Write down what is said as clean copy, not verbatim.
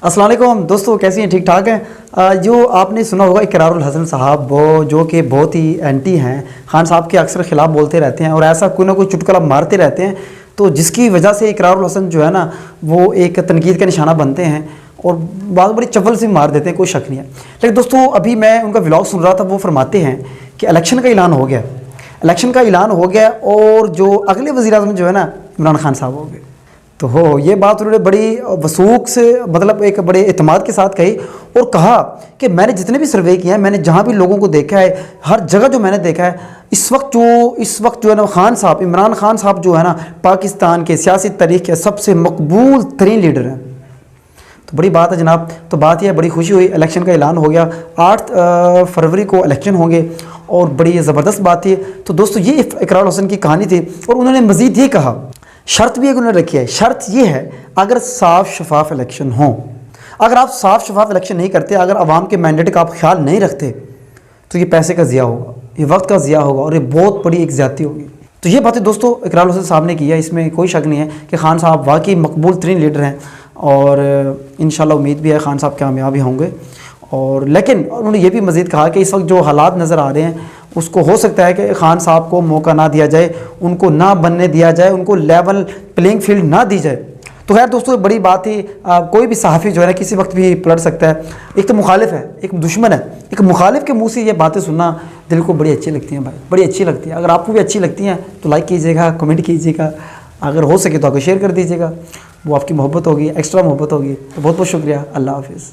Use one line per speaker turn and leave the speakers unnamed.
अस्सलाम वालेकुम दोस्तों, कैसी हैं? ठीक ठाक हैं। जो आपने सुना होगा इकरारुल हसन साहब, वो जो कि बहुत ही एंटी हैं, खान साहब के अक्सर ख़िलाफ़ बोलते रहते हैं और ऐसा कोई ना कोई चुटकुला मारते रहते हैं, तो जिसकी वजह से इकरारुल हसन जो है ना वो एक तनकीद का निशाना बनते हैं और बात बड़ी चप्पल से मार देते हैं, कोई शक नहीं है। लेकिन दोस्तों अभी मैं उनका व्लॉग सुन रहा था, वो फरमाते हैं कि इलेक्शन का ऐलान हो गया, इलेक्शन का ऐलान हो गया और जो अगले वज़ीर-ए-आज़म जो है ना इमरान खान साहब हो गए। तो हो ये बात उन्होंने बड़ी वसूख से, मतलब एक बड़े इत्मीनान के साथ कही और कहा कि मैंने जितने भी सर्वे किए हैं, मैंने जहाँ भी लोगों को देखा है, हर जगह जो मैंने देखा है, इस वक्त जो है ना खान साहब, इमरान खान साहब जो है ना पाकिस्तान के सियासी तारीख के सबसे मकबूल तरीन लीडर हैं। तो बड़ी बात है जनाब। तो बात यह है, बड़ी खुशी हुई, इलेक्शन का ऐलान हो गया, 8 फरवरी को इलेक्शन होंगे और बड़ी ज़बरदस्त बात थी। तो दोस्तों ये इकरारुल हसन की कहानी थी और उन्होंने मज़ीद ये कहा, शर्त भी एक उन्होंने रखी है। शर्त ये है, अगर साफ शफाफ इलेक्शन हो, अगर आप साफ शफाफ इलेक्शन नहीं करते, अगर आवाम के मैंडेट का आप ख्याल नहीं रखते, तो ये पैसे का ज़िया होगा, ये वक्त का ज़िया होगा और ये बहुत बड़ी एक ज़्यादती होगी। तो ये बातें दोस्तों इकरारुल हसन साहब ने की है, इसमें कोई शक नहीं है कि खान साहब वाकई मकबूल तरीन लीडर हैं और इंशाल्लाह उम्मीद भी है खान साहब कामयाब ही होंगे। और लेकिन उन्होंने ये भी मज़ीद कहा कि इस वक्त जो हालात नज़र आ रहे हैं, उसको हो सकता है कि खान साहब को मौका ना दिया जाए, उनको ना बनने दिया जाए, उनको लेवल प्लेइंग फील्ड ना दी जाए। तो खैर दोस्तों बड़ी बात ही, कोई भी सहाफ़ी जो है ना किसी वक्त भी पलट सकता है। एक तो मुखालिफ है, एक दुश्मन है, एक मुखालिफ के मुँह से ये बातें सुनना दिल को बड़ी अच्छी लगती हैं भाई, बड़ी अच्छी लगती है। अगर आपको भी अच्छी लगती हैं तो लाइक कीजिएगा, कमेंट कीजिएगा, अगर हो सके तो आपको शेयर कर दीजिएगा, वो आपकी मोहब्बत होगी, एक्स्ट्रा मोहब्बत होगी। तो बहुत बहुत शुक्रिया, अल्लाह हाफिज़।